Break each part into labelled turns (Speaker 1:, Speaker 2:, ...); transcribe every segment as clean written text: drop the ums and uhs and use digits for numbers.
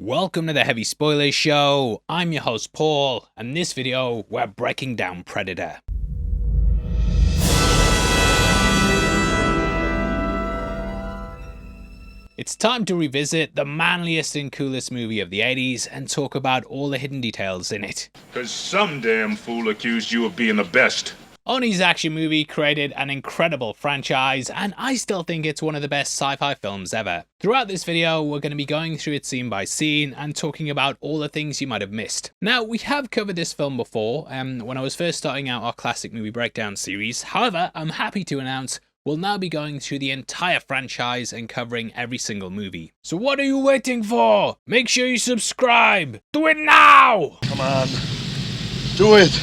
Speaker 1: Welcome to the Heavy Spoilers Show. I'm your host Paul, and in this video we're breaking down Predator. It's time to revisit the manliest and coolest movie of the 80s and talk about all the hidden details in it.
Speaker 2: Cause some damn fool accused you of being the best.
Speaker 1: Arnie's action movie created an incredible franchise, and I still think it's one of the best sci-fi films ever. Throughout this video, we're going to be going through it scene by scene and talking about all the things you might have missed. Now, we have covered this film before, when I was first starting out our classic movie breakdown series. However, I'm happy to announce we'll now be going through the entire franchise and covering every single movie. So what are you waiting for? Make sure you subscribe! Do it now!
Speaker 3: Come on. Do it!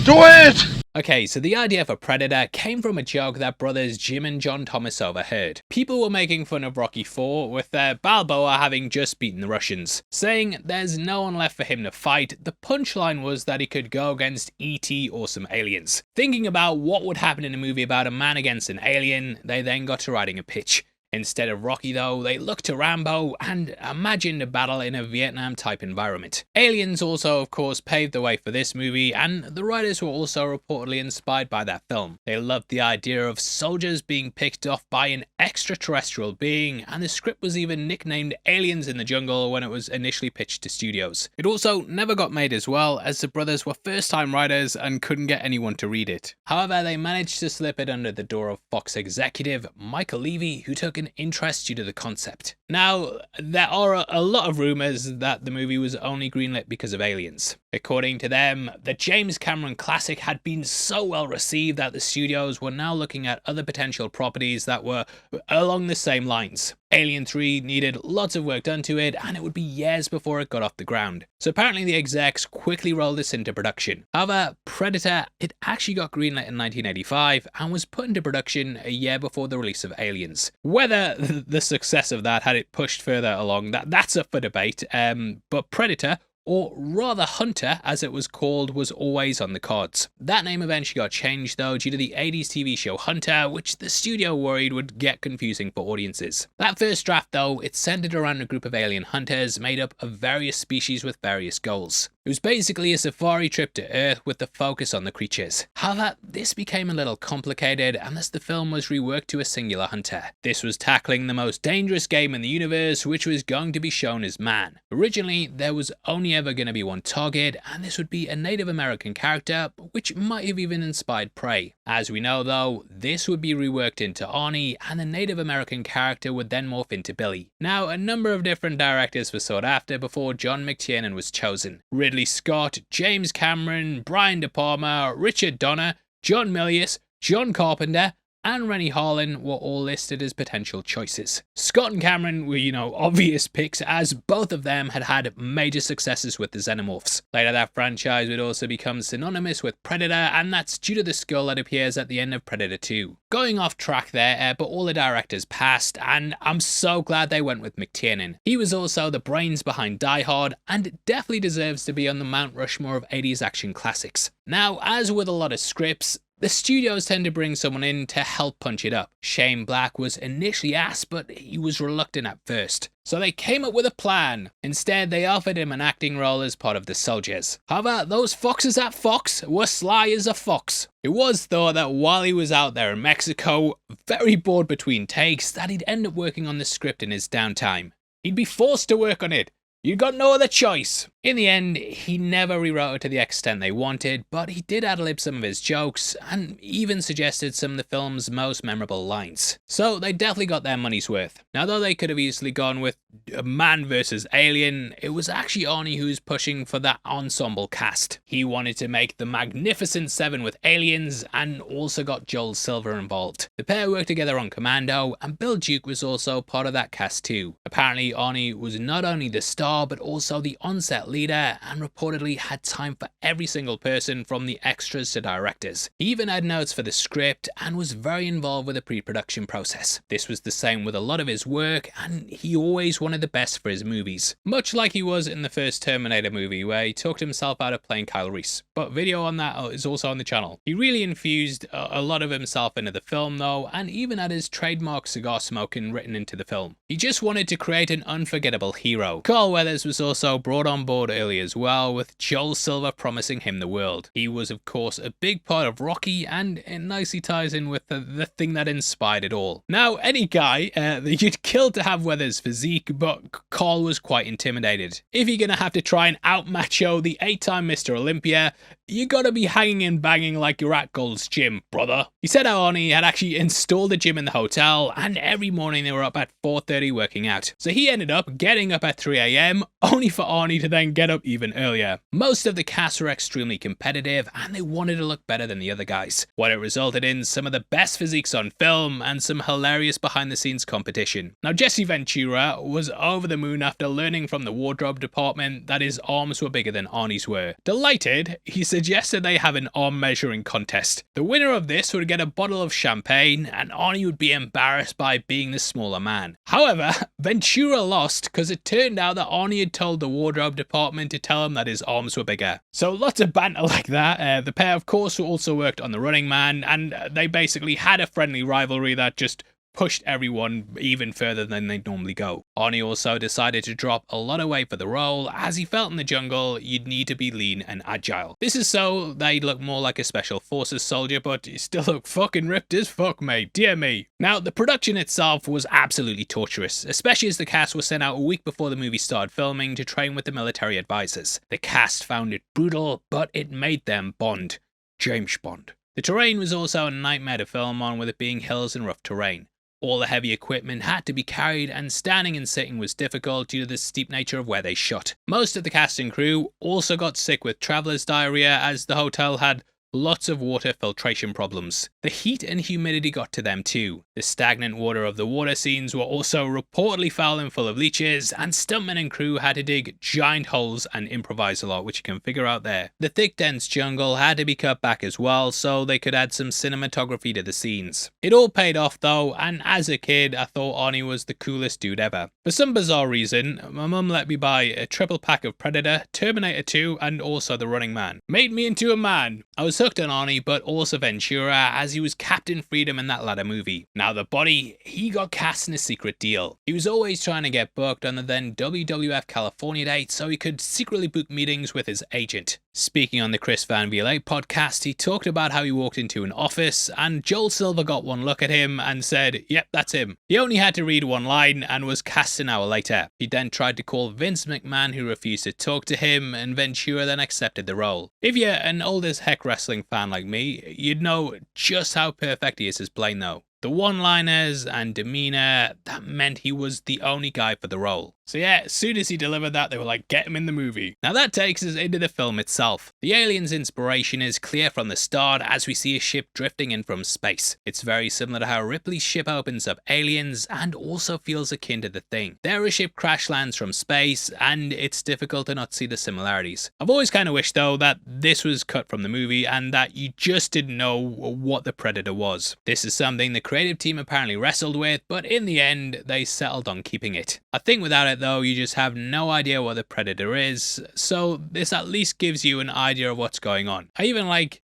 Speaker 3: Do it!
Speaker 1: Okay, so the idea for Predator came from a joke that brothers Jim and John Thomas overheard. People were making fun of Rocky IV with Balboa having just beaten the Russians, saying there's no one left for him to fight. The punchline was that he could go against E.T. or some aliens. Thinking about what would happen in a movie about a man against an alien, they then got to writing a pitch. Instead of Rocky though, they looked to Rambo and imagined a battle in a Vietnam type environment. Aliens also of course paved the way for this movie, and the writers were also reportedly inspired by that film. They loved the idea of soldiers being picked off by an extraterrestrial being, and the script was even nicknamed Aliens in the Jungle when it was initially pitched to studios. It also never got made as well, as the brothers were first time writers and couldn't get anyone to read it. However, they managed to slip it under the door of Fox executive Michael Levy, who took an interest due to the concept. Now, there are a lot of rumours that the movie was only greenlit because of aliens. According to them, the James Cameron classic had been so well received that the studios were now looking at other potential properties that were along the same lines. Alien 3 needed lots of work done to it, and it would be years before it got off the ground. So apparently the execs quickly rolled this into production. However, Predator, it actually got greenlit in 1985 and was put into production a year before the release of Aliens. Whether the success of that had it pushed further along, that's up for debate, but Predator, or rather Hunter as it was called, was always on the cards. That name eventually got changed though due to the 80s TV show Hunter, which the studio worried would get confusing for audiences. That first draft though, it centered around a group of alien hunters made up of various species with various goals. It was basically a safari trip to Earth with the focus on the creatures. However, this became a little complicated, and thus the film was reworked to a singular hunter. This was tackling the most dangerous game in the universe, which was going to be shown as man. Originally, there was only ever going to be one target, and this would be a Native American character, which might have even inspired Prey. As we know though, this would be reworked into Arnie, and the Native American character would then morph into Billy. Now, a number of different directors were sought after before John McTiernan was chosen. Ridley Scott, James Cameron, Brian De Palma, Richard Donner, John Milius, John Carpenter, and Rennie Harlin were all listed as potential choices. Scott and Cameron were, obvious picks, as both of them had had major successes with the Xenomorphs. Later that franchise would also become synonymous with Predator, and that's due to the skull that appears at the end of Predator 2. Going off track there, but all the directors passed, and I'm so glad they went with McTiernan. He was also the brains behind Die Hard, and definitely deserves to be on the Mount Rushmore of 80s action classics. Now, as with a lot of scripts, the studios tend to bring someone in to help punch it up. Shane Black was initially asked, but he was reluctant at first. So they came up with a plan. Instead, they offered him an acting role as part of the soldiers. However, those foxes at Fox were sly as a fox. It was thought that while he was out there in Mexico, very bored between takes, that he'd end up working on the script in his downtime. He'd be forced to work on it. You got no other choice. In the end, he never rewrote it to the extent they wanted, but he did ad-lib some of his jokes, and even suggested some of the film's most memorable lines. So they definitely got their money's worth. Now, though they could have easily gone with a man versus alien, it was actually Arnie who was pushing for that ensemble cast. He wanted to make the Magnificent Seven with aliens, and also got Joel Silver involved. The pair worked together on Commando, and Bill Duke was also part of that cast too. Apparently, Arnie was not only the star, but also the on-set leader and reportedly had time for every single person from the extras to directors. He even had notes for the script and was very involved with the pre-production process. This was the same with a lot of his work, and he always wanted the best for his movies. Much like he was in the first Terminator movie, where he talked himself out of playing Kyle Reese. But video on that is also on the channel. He really infused a lot of himself into the film though, and even had his trademark cigar smoking written into the film. He just wanted to create an unforgettable hero. Carl Weathers was also brought on board early as well, with Joel Silver promising him the world. He was of course a big part of Rocky, and it nicely ties in with the thing that inspired it all. Now, any guy that you'd kill to have Weathers' physique, but Carl was quite intimidated. If you're gonna have to try and out-macho the 8-time Mr. Olympia, you gotta be hanging and banging like you're at Gold's Gym, brother. He said how Arnie had actually installed a gym in the hotel, and every morning they were up at 4:30 working out. So he ended up getting up at 3 AM, only for Arnie to then get up even earlier. Most of the cast were extremely competitive, and they wanted to look better than the other guys. What it resulted in some of the best physiques on film, and some hilarious behind the scenes competition. Now, Jesse Ventura was over the moon after learning from the wardrobe department that his arms were bigger than Arnie's were. Delighted, he suggested they have an arm measuring contest. The winner of this would get a bottle of champagne, and Arnie would be embarrassed by being the smaller man. However, Ventura lost because it turned out that Arnie had told the wardrobe department to tell him that his arms were bigger. So lots of banter like that. The pair of course also worked on The Running Man, and they basically had a friendly rivalry that just pushed everyone even further than they'd normally go. Arnie also decided to drop a lot of weight for the role, as he felt in the jungle you'd need to be lean and agile. This is so that he'd look more like a special forces soldier, but he still looked fucking ripped as fuck, mate, dear me. Now, the production itself was absolutely torturous, especially as the cast was sent out a week before the movie started filming to train with the military advisors. The cast found it brutal, but it made them Bond. James Bond. The terrain was also a nightmare to film on, with it being hills and rough terrain. All the heavy equipment had to be carried, and standing and sitting was difficult due to the steep nature of where they shot. Most of the cast and crew also got sick with traveller's diarrhea, as the hotel had lots of water filtration problems. The heat and humidity got to them too. The stagnant water of the water scenes were also reportedly foul and full of leeches, and stuntmen and crew had to dig giant holes and improvise a lot, which you can figure out there. The thick dense jungle had to be cut back as well, so they could add some cinematography to the scenes. It all paid off though, and as a kid I thought Arnie was the coolest dude ever. For some bizarre reason, my mum let me buy a triple pack of Predator, Terminator 2 and also The Running Man. Made me into a man. I was hooked on Arnie, but also Ventura, as he was Captain Freedom in that latter movie. Now the body, he got cast in a secret deal. He was always trying to get booked on the then WWF California date so he could secretly book meetings with his agent. Speaking on the Chris Van Vliet podcast, he talked about how he walked into an office and Joel Silver got one look at him and said, yep, that's him. He only had to read one line and was cast an hour later. He then tried to call Vince McMahon, who refused to talk to him, and Ventura then accepted the role. If you're an old as heck wrestling fan like me, you'd know just how perfect he is as Blaine though. The one-liners and demeanor, that meant he was the only guy for the role. So yeah, as soon as he delivered that, they were like, get him in the movie. Now that takes us into the film itself. The alien's inspiration is clear from the start, as we see a ship drifting in from space. It's very similar to how Ripley's ship opens up Aliens, and also feels akin to The Thing. There a ship crash lands from space, and it's difficult to not see the similarities. I've always kind of wished though that this was cut from the movie, and that you just didn't know what the Predator was. This is something the creative team apparently wrestled with, but in the end, they settled on keeping it. I think without it though, you just have no idea what the Predator is, so this at least gives you an idea of what's going on. I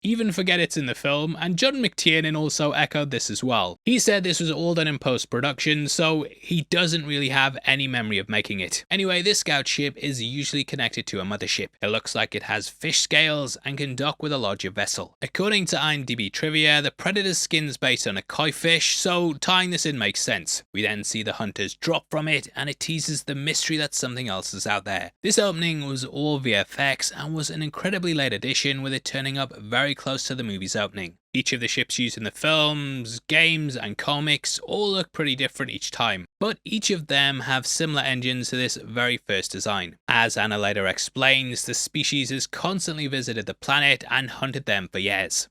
Speaker 1: even forget it's in the film, and John McTiernan also echoed this as well. He said this was all done in post-production, so he doesn't really have any memory of making it. Anyway, this scout ship is usually connected to a mothership. It looks like it has fish scales and can dock with a larger vessel. According to IMDb trivia, the Predator's skin's based on a koi fish, so tying this in makes sense. We then see the hunters drop from it, and it teases the mystery that something else is out there. This opening was all VFX and was an incredibly late addition, with it turning up very close to the movie's opening. Each of the ships used in the films, games and comics all look pretty different each time, but each of them have similar engines to this very first design. As Anna later explains, the species has constantly visited the planet and hunted them for years.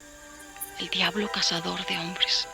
Speaker 4: El diablo cazador de hombres.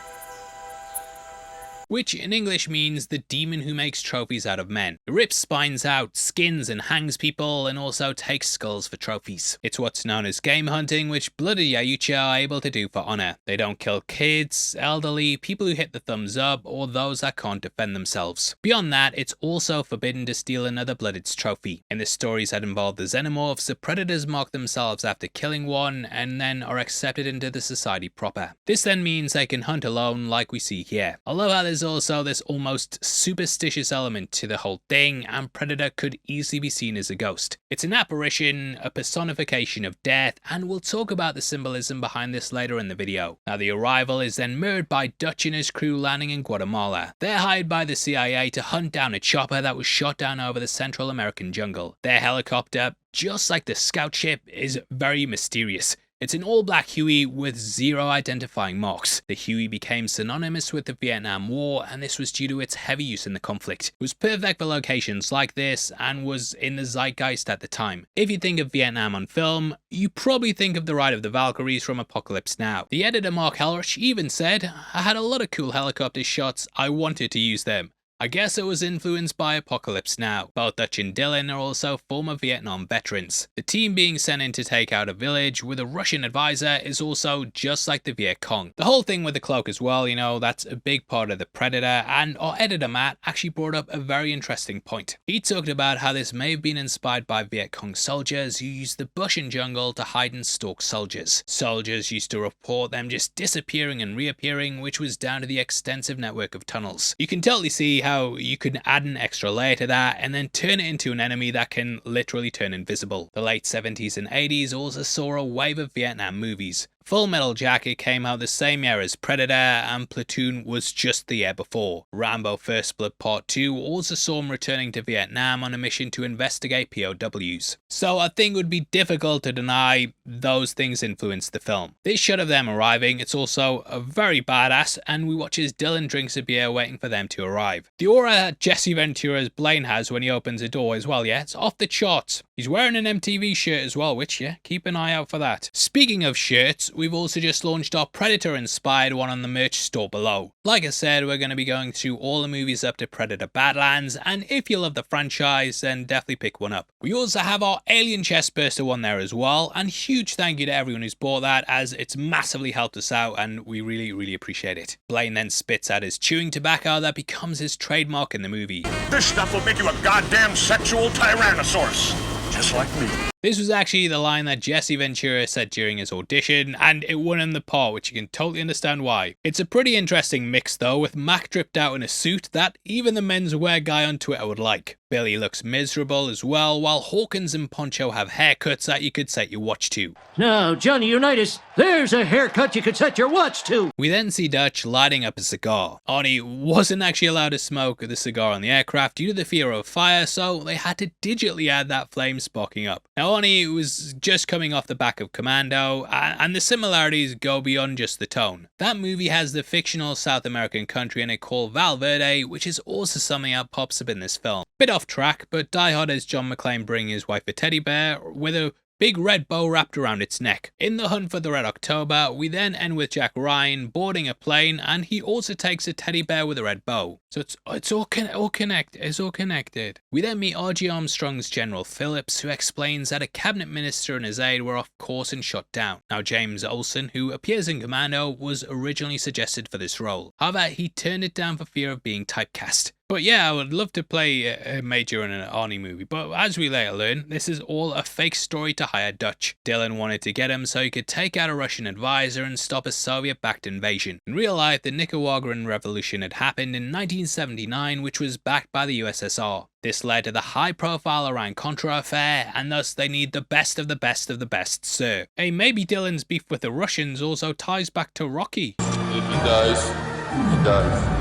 Speaker 1: which in English means the demon who makes trophies out of men. It rips spines out, skins and hangs people, and also takes skulls for trophies. It's what's known as game hunting, which blooded Yaucha are able to do for honor. They don't kill kids, elderly, people who hit the thumbs up, or those that can't defend themselves. Beyond that, it's also forbidden to steal another blooded's trophy. In the stories that involve the xenomorphs, the predators mark themselves after killing one and then are accepted into the society proper. This then means they can hunt alone like we see here. I love how there's also this almost superstitious element to the whole thing, and Predator could easily be seen as a ghost. It's an apparition, a personification of death, and we'll talk about the symbolism behind this later in the video. Now the arrival is then mirrored by Dutch and his crew landing in Guatemala. They're hired by the CIA to hunt down a chopper that was shot down over the Central American jungle. Their helicopter, just like the scout ship, is very mysterious. It's an all-black Huey with 0 identifying marks. The Huey became synonymous with the Vietnam War, and this was due to its heavy use in the conflict. It was perfect for locations like this and was in the zeitgeist at the time. If you think of Vietnam on film, you probably think of the Ride of the Valkyries from Apocalypse Now. The editor Mark Helrich even said, "I had a lot of cool helicopter shots, I wanted to use them." I guess it was influenced by Apocalypse Now. Both Dutch and Dylan are also former Vietnam veterans. The team being sent in to take out a village with a Russian advisor is also just like the Viet Cong. The whole thing with the cloak as well, that's a big part of the Predator, and our editor Matt actually brought up a very interesting point. He talked about how this may have been inspired by Viet Cong soldiers who used the bush and jungle to hide and stalk soldiers. Soldiers used to report them just disappearing and reappearing, which was down to the extensive network of tunnels. You can totally see how you could add an extra layer to that and then turn it into an enemy that can literally turn invisible. The late 70s and 80s also saw a wave of Vietnam movies. Full Metal Jacket came out the same year as Predator, and Platoon was just the year before. Rambo First Blood Part 2 also saw him returning to Vietnam on a mission to investigate POWs. So I think it would be difficult to deny those things influenced the film. This shot of them arriving, it's also a very badass, and we watch as Dylan drinks a beer waiting for them to arrive. The aura that Jesse Ventura's Blaine has when he opens a door as well, it's off the charts. He's wearing an MTV shirt as well, which, keep an eye out for that. Speaking of shirts, we've also just launched our Predator-inspired one on the merch store below. Like I said, we're going to be going through all the movies up to Predator Badlands, and if you love the franchise, then definitely pick one up. We also have our Alien Chestburster one there as well, and huge thank you to everyone who's bought that, as it's massively helped us out, and we really appreciate it. Blaine then spits out his chewing tobacco that becomes his trademark in the movie.
Speaker 2: This stuff will make you a goddamn sexual tyrannosaurus. Just like me.
Speaker 1: This was actually the line that Jesse Ventura said during his audition, and it won him the part, which you can totally understand why. It's a pretty interesting mix though, with Mac dripped out in a suit that even the menswear guy on Twitter would like. Billy looks miserable as well, while Hawkins and Poncho have haircuts that you could set your watch to.
Speaker 4: Now, Johnny Unitas, there's a haircut you could set your watch to.
Speaker 1: We then see Dutch lighting up a cigar. Arnie wasn't actually allowed to smoke the cigar on the aircraft due to the fear of fire, so they had to digitally add that flame sparking up. Now Arnie was just coming off the back of Commando, and the similarities go beyond just the tone. That movie has the fictional South American country in it called Valverde, which is also something that pops up in this film. Bit off track, but Die Hard has John McClane bring his wife a teddy bear with a big red bow wrapped around its neck. In the hunt for the Red October, we then end with Jack Ryan boarding a plane, and he also takes a teddy bear with a red bow. So it's all connected. We then meet R.G. Armstrong's General Phillips, who explains that a cabinet minister and his aide were off course and shot down. Now James Olsen, who appears in Commando, was originally suggested for this role. However, he turned it down for fear of being typecast. But I would love to play a major in an Arnie movie, but as we later learn, this is all a fake story to hire Dutch. Dylan wanted to get him so he could take out a Russian advisor and stop a Soviet-backed invasion. In real life, the Nicaraguan Revolution had happened in 1979, which was backed by the USSR. This led to the high-profile Iran-Contra affair, and thus they need the best of the best of the best, sir. Hey, maybe Dylan's beef with the Russians also ties back to Rocky.
Speaker 3: If he dies, he dies.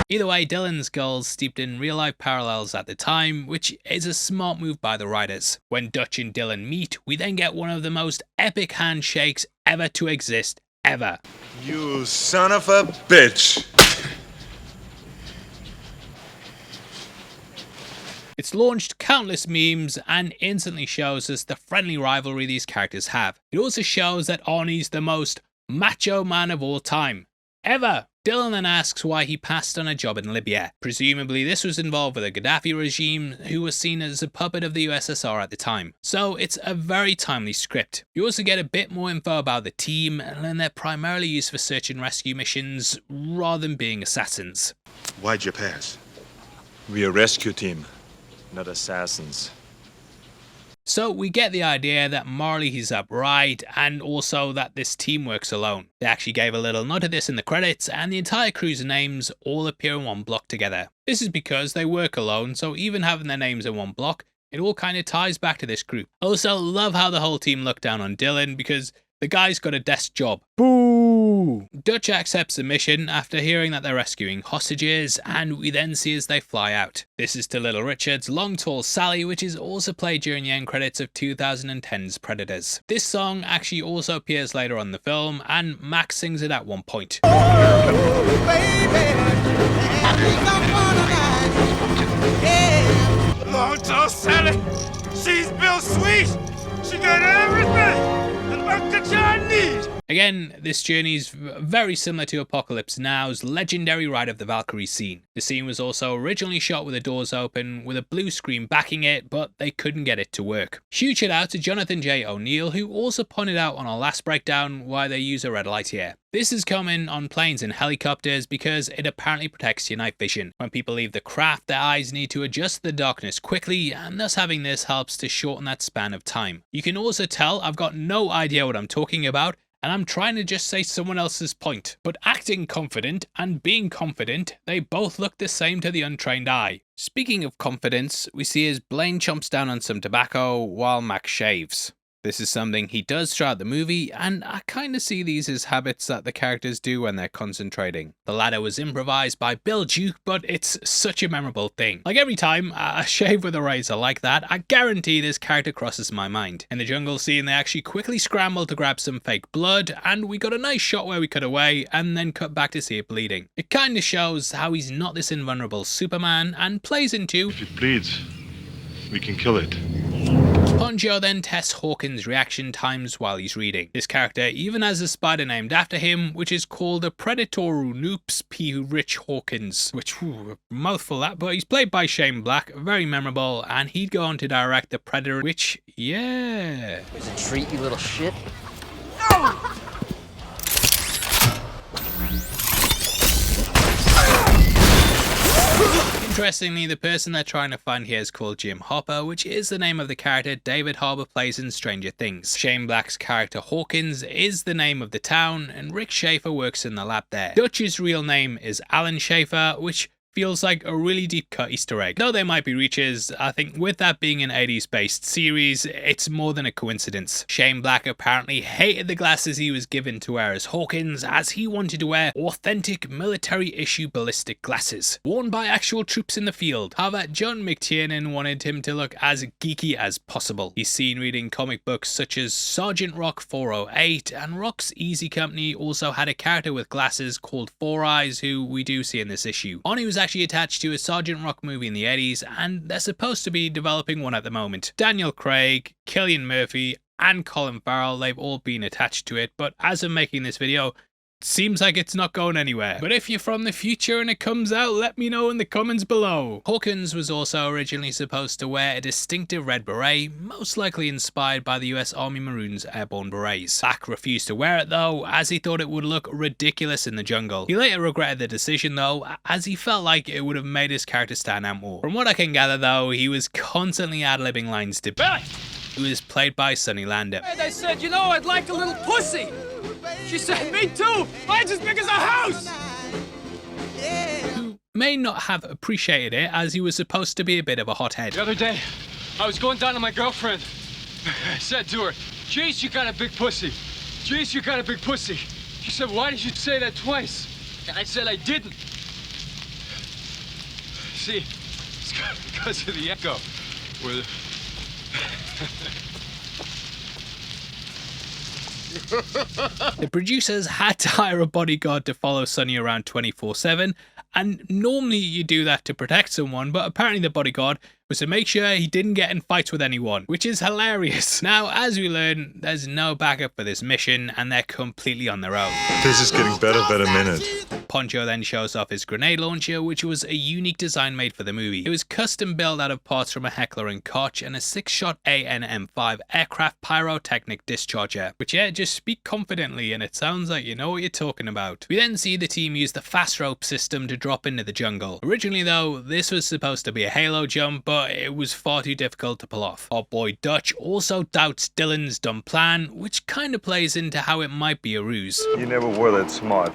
Speaker 1: Either way, Dylan's goals steeped in real-life parallels at the time, which is a smart move by the writers. When Dutch and Dylan meet, we then get one of the most epic handshakes ever to exist, ever.
Speaker 3: You son of a bitch.
Speaker 1: It's launched countless memes and instantly shows us the friendly rivalry these characters have. It also shows that Arnie's the most macho man of all time. ever. Dylan then asks why he passed on a job in Libya. Presumably this was involved with the Gaddafi regime, who was seen as a puppet of the USSR at the time. So it's a very timely script. You also get a bit more info about the team, and then they're primarily used for search and rescue missions rather than being assassins.
Speaker 3: Why'd you pass?
Speaker 5: We're a rescue team, not assassins.
Speaker 1: So we get the idea that morally he's upright, and also that this team works alone. They actually gave a little nod to this in the credits, and the entire crew's names all appear in one block together. This is because they work alone, so even having their names in one block, it all kind of ties back to this group. Also, love how the whole team look down on Dylan because the guy's got a desk job. Boo! Dutch accepts the mission after hearing that they're rescuing hostages, and we then see as they fly out. This is to Little Richard's Long Tall Sally, which is also played during the end credits of 2010's Predators. This song actually also appears later on in the film, and Max sings it at one point.
Speaker 2: Long tall Sally, she's built sweet. She got everything that John needs.
Speaker 1: Again, this journey is very similar to Apocalypse Now's legendary Ride of the Valkyrie scene. The scene was also originally shot with the doors open, with a blue screen backing it, but they couldn't get it to work. Huge shout out to Jonathan J. O'Neill, who also pointed out on our last breakdown why they use a red light here. This is common on planes and helicopters because it apparently protects your night vision. When people leave the craft, their eyes need to adjust to the darkness quickly, and thus having this helps to shorten that span of time. You can also tell I've got no idea what I'm talking about, and I'm trying to just say someone else's point. But acting confident and being confident, they both look the same to the untrained eye. Speaking of confidence, we see as Blaine chomps down on some tobacco while Max shaves. This is something he does throughout the movie, and I kind of see these as habits that the characters do when they're concentrating. The latter was improvised by Bill Duke, but it's such a memorable thing. Like every time I shave with a razor like that, I guarantee this character crosses my mind. In the jungle scene, they actually quickly scramble to grab some fake blood, and we got a nice shot where we cut away and then cut back to see it bleeding. It kind of shows how he's not this invulnerable Superman, and plays into,
Speaker 3: If it bleeds, we can kill it.
Speaker 1: Poncho then tests Hawkins' reaction times while he's reading. This character even has a spider named after him, which is called a Predatoru Noops P. Rich Hawkins, which, a mouthful that, but he's played by Shane Black, very memorable, and he'd go on to direct The Predator, which, yeah.
Speaker 6: Here's a treat, you little shit.
Speaker 1: Interestingly, the person they're trying to find here is called Jim Hopper, which is the name of the character David Harbour plays in Stranger Things. Shane Black's character Hawkins is the name of the town, and Rick Schaefer works in the lab there. Dutch's real name is Alan Schaefer, which feels like a really deep cut Easter egg. Though they might be reaches, I think with that being an 80s based series, it's more than a coincidence. Shane Black apparently hated the glasses he was given to wear as Hawkins, as he wanted to wear authentic military issue ballistic glasses, worn by actual troops in the field. However, John McTiernan wanted him to look as geeky as possible. He's seen reading comic books such as Sergeant Rock 408, and Rock's Easy Company also had a character with glasses called Four Eyes, who we do see in this issue. Arnie was actually attached to a Sergeant Rock movie in the 80s, and they're supposed to be developing one at the moment. Daniel Craig, Cillian Murphy, and Colin Farrell, they've all been attached to it, but as of making this video, seems like it's not going anywhere. But if you're from the future and it comes out, let me know in the comments below. Hawkins was also originally supposed to wear a distinctive red beret, most likely inspired by the US Army Maroons airborne berets. Black refused to wear it though, as he thought it would look ridiculous in the jungle. He later regretted the decision though, as he felt like it would have made his character stand out more. From what I can gather though, he was constantly ad-libbing lines to Billy, who is played by Sonny Landham.
Speaker 7: And I said, you know, I'd like a little pussy. She said, me too. Mine's as big as a house.
Speaker 1: Who may not have appreciated it, as he was supposed to be a bit of a hothead.
Speaker 7: The other day, I was going down to my girlfriend. I said to her, "Jeez, you got a big pussy. Jeez, you got a big pussy." She said, "Why did you say that twice?" And I said, "I didn't." See, it's because of the echo. Where the...
Speaker 1: The producers had to hire a bodyguard to follow Sonny around 24/7, and normally you do that to protect someone, but apparently the bodyguard was to make sure he didn't get in fights with anyone, which is hilarious. Now, as we learn, there's no backup for this mission, and they're completely on their own.
Speaker 5: This is getting better by the minute.
Speaker 1: Poncho then shows off his grenade launcher, which was a unique design made for the movie. It was custom built out of parts from a Heckler & Koch and a 6-shot AN-M5 aircraft pyrotechnic discharger, which just speak confidently and it sounds like you know what you're talking about. We then see the team use the fast rope system to drop into the jungle. Originally though, this was supposed to be a halo jump, but it was far too difficult to pull off. Our boy Dutch also doubts Dylan's dumb plan, which kind of plays into how it might be a ruse.
Speaker 5: You never were that smart.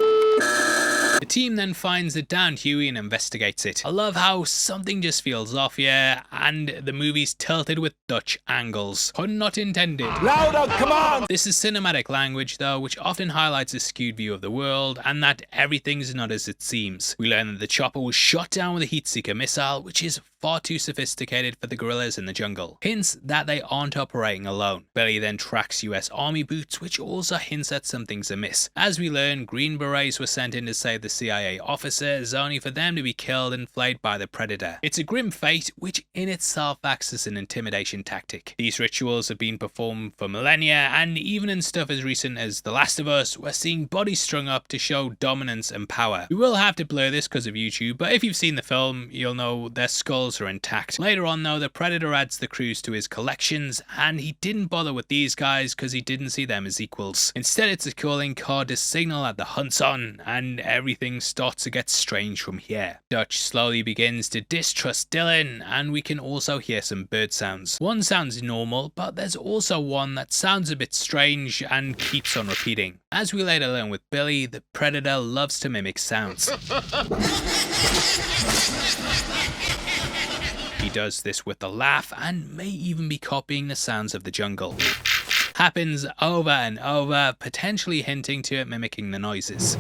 Speaker 1: The team then finds the downed Huey and investigates it. I love how something just feels off here, and the movie's tilted with Dutch angles. Pun not intended.
Speaker 2: Louder, come on!
Speaker 1: This is cinematic language though, which often highlights a skewed view of the world, and that everything's not as it seems. We learn that the chopper was shot down with a heat seeker missile, which is far too sophisticated for the guerrillas in the jungle. Hints that they aren't operating alone. Billy then tracks US Army boots, which also hints that something's amiss. As we learn, Green Berets were sent in to save the CIA officers, only for them to be killed and flayed by the Predator. It's a grim fate, which in itself acts as an intimidation tactic. These rituals have been performed for millennia, and even in stuff as recent as The Last of Us, we're seeing bodies strung up to show dominance and power. We will have to blur this because of YouTube, but if you've seen the film, you'll know their skulls are intact. Later on though, the Predator adds the crews to his collections, and he didn't bother with these guys because he didn't see them as equals. Instead, it's a calling card to signal that the hunt's on, and everything starts to get strange from here. Dutch slowly begins to distrust Dylan, and we can also hear some bird sounds. One sounds normal, but there's also one that sounds a bit strange and keeps on repeating. As we later learn with Billy, the Predator loves to mimic sounds. He does this with a laugh and may even be copying the sounds of the jungle. Happens over and over, potentially hinting to it mimicking the noises.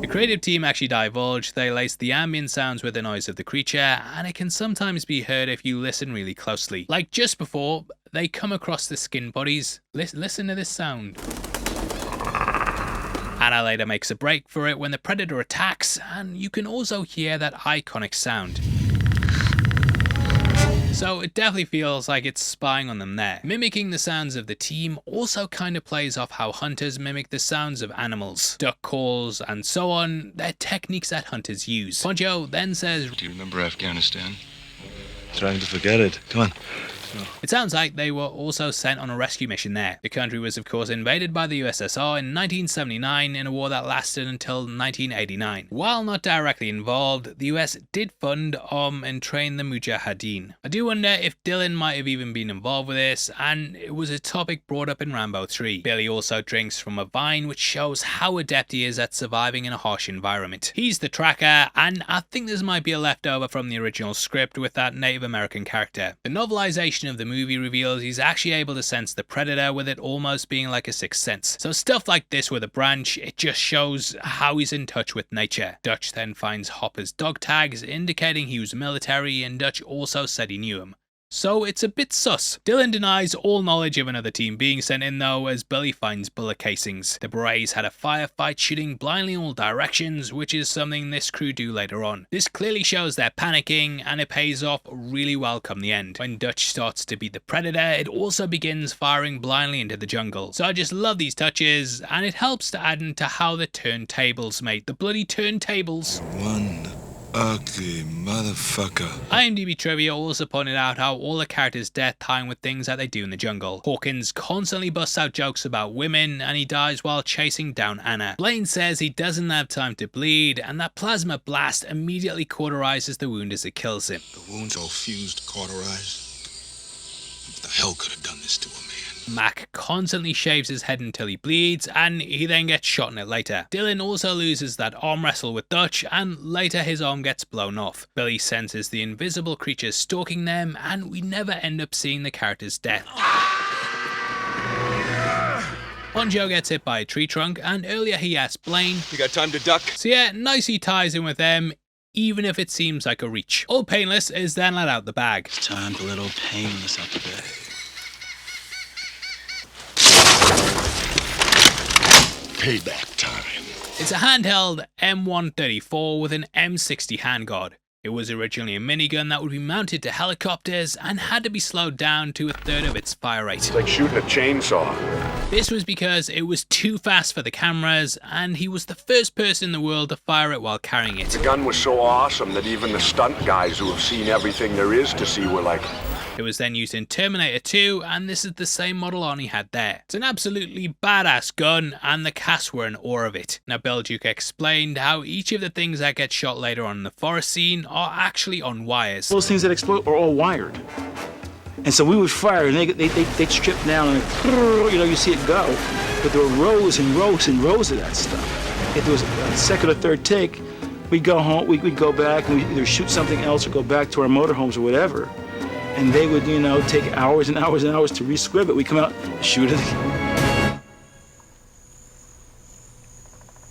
Speaker 1: The creative team actually divulged they laced the ambient sounds with the noise of the creature, and it can sometimes be heard if you listen really closely. Like just before they come across the skin bodies, listen to this sound. Anna later makes a break for it when the Predator attacks, and you can also hear that iconic sound. So it definitely feels like it's spying on them there. Mimicking the sounds of the team also kind of plays off how hunters mimic the sounds of animals. Duck calls and so on, they're techniques that hunters use. Poncho then says,
Speaker 6: "Do you remember Afghanistan?"
Speaker 5: Trying to forget it. Come on.
Speaker 1: It sounds like they were also sent on a rescue mission there. The country was of course invaded by the USSR in 1979 in a war that lasted until 1989. While not directly involved, the US did fund, arm and train the Mujahideen. I do wonder if Dylan might have even been involved with this, and it was a topic brought up in Rambo 3. Billy also drinks from a vine, which shows how adept he is at surviving in a harsh environment. He's the tracker, and I think this might be a leftover from the original script with that Native American character. The novelization of the movie reveals he's actually able to sense the Predator, with it almost being like a sixth sense. So stuff like this with a branch, it just shows how he's in touch with nature. Dutch then finds Hopper's dog tags, indicating he was military, and Dutch also said he knew him. So it's a bit sus. Dylan denies all knowledge of another team being sent in though, as Billy finds bullet casings. The Berets had a firefight shooting blindly in all directions, which is something this crew do later on. This clearly shows they're panicking, and it pays off really well come the end. When Dutch starts to beat the Predator, it also begins firing blindly into the jungle. So I just love these touches, and it helps to add into how the turntables, mate. The bloody turntables.
Speaker 6: One ugly motherfucker.
Speaker 1: IMDb trivia also pointed out how all the characters' death tie in with things that they do in the jungle. Hawkins constantly busts out jokes about women, and he dies while chasing down Anna. Blaine says he doesn't have time to bleed, and that plasma blast immediately cauterizes the wound as it kills him.
Speaker 6: The wound's all fused, cauterized. What the hell could have done this to a man?
Speaker 1: Mac constantly shaves his head until he bleeds, and he then gets shot in it later. Dylan also loses that arm wrestle with Dutch, and later his arm gets blown off. Billy senses the invisible creatures stalking them, and we never end up seeing the character's death. Poncho gets hit by a tree trunk, and earlier he asked Blaine,
Speaker 2: You got time to duck?
Speaker 1: so yeah, nice he ties in with them, even if it seems like a reach. All Painless is then let out the bag.
Speaker 8: It's time to let old Painless out the bag.
Speaker 6: payback time.
Speaker 1: It's a handheld M134 with an M60 handguard. It was originally a minigun that would be mounted to helicopters and had to be slowed down to a third of its fire rate.
Speaker 8: It's like shooting a chainsaw.
Speaker 1: This was because it was too fast for the cameras, and he was the first person in the world to fire it while carrying it.
Speaker 8: The gun was so awesome that even the stunt guys who have seen everything there is to see were like...
Speaker 1: It was then used in Terminator 2, and this is the same model Arnie had there. It's an absolutely badass gun, and the cast were in awe of it. Now, Bill Duke explained how each of the things that get shot later on in the forest scene are actually on wires.
Speaker 9: Those things that explode are all wired. And so we would fire, and they'd strip down, and you see it go. But there were rows and rows and rows of that stuff. If there was a second or third take, we'd go home, we'd go back, and we'd either shoot something else or go back to our motorhomes or whatever. And they would, take hours and hours and hours to re-scrib it. We'd come out and shoot it.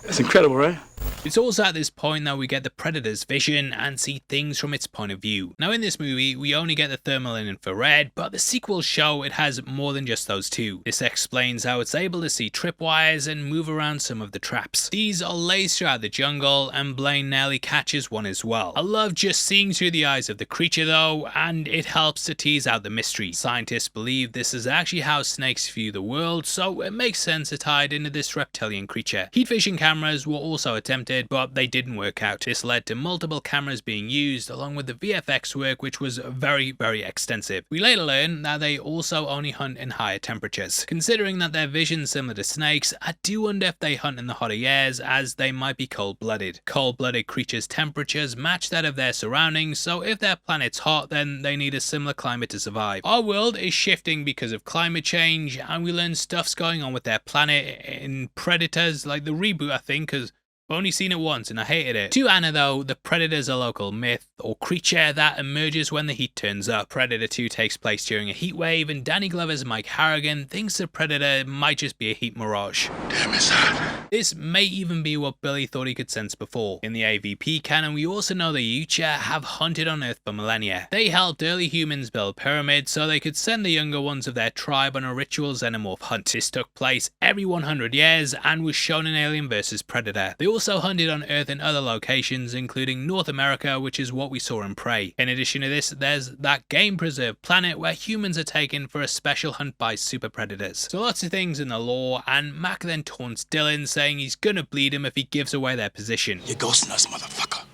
Speaker 9: That's incredible, right?
Speaker 1: It's also at this point that we get the Predator's vision and see things from its point of view. Now in this movie, we only get the thermal and infrared, but the sequels show it has more than just those two. This explains how it's able to see tripwires and move around some of the traps. These are laced throughout the jungle, and Blaine nearly catches one as well. I love just seeing through the eyes of the creature though, and it helps to tease out the mystery. Scientists believe this is actually how snakes view the world, so it makes sense to tie it into this reptilian creature. Heat vision cameras were also attempted, but they didn't work out. This led to multiple cameras being used, along with the VFX work, which was very, very extensive. We later learn that they also only hunt in higher temperatures. Considering that their vision's similar to snakes, I do wonder if they hunt in the hotter years, as they might be cold-blooded. Cold-blooded creatures' temperatures match that of their surroundings, so if their planet's hot, then they need a similar climate to survive. Our world is shifting because of climate change, and we learn stuff's going on with their planet in Predators, like the reboot, I think, because I've only seen it once and I hated it. To Anna though, the Predator's a local myth or creature that emerges when the heat turns up. Predator 2 takes place during a heat wave, and Danny Glover's Mike Harrigan thinks the Predator might just be a heat mirage.
Speaker 6: Damn, it's hot.
Speaker 1: This may even be what Billy thought he could sense before. In the AVP canon, we also know the Yucha have hunted on Earth for millennia. They helped early humans build pyramids so they could send the younger ones of their tribe on a ritual xenomorph hunt. This took place every 100 years and was shown in Alien vs Predator. They also hunted on Earth in other locations, including North America, which is what we saw in Prey. In addition to this, there's that game preserved planet where humans are taken for a special hunt by super predators. So lots of things in the lore, and Mac then taunts Dylan, saying he's gonna bleed him if he gives away their position.
Speaker 9: You're ghosting us, motherfucker.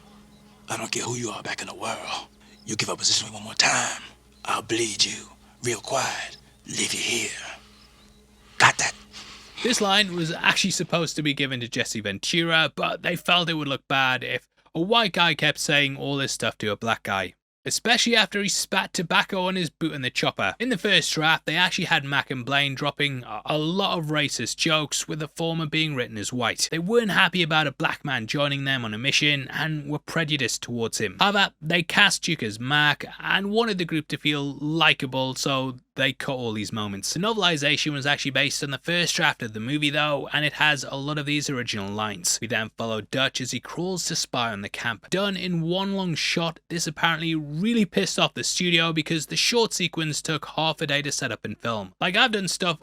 Speaker 9: I don't care who you are back in the world. You give up position one more time, I'll bleed you. Real quiet. Leave you here. Got that?
Speaker 1: This line was actually supposed to be given to Jesse Ventura, but they felt it would look bad if a white guy kept saying all this stuff to a black guy. Especially after he spat tobacco on his boot in the chopper. In the first draft, they actually had Mac and Blaine dropping a lot of racist jokes, with the former being written as white. They weren't happy about a black man joining them on a mission and were prejudiced towards him. However, they cast Duke as Mac and wanted the group to feel likable, so they cut all these moments. The novelization was actually based on the first draft of the movie though, and it has a lot of these original lines. We then follow Dutch as he crawls to spy on the camp. Done in one long shot, this apparently really pissed off the studio because the short sequence took half a day to set up and film. Like, I've done stuff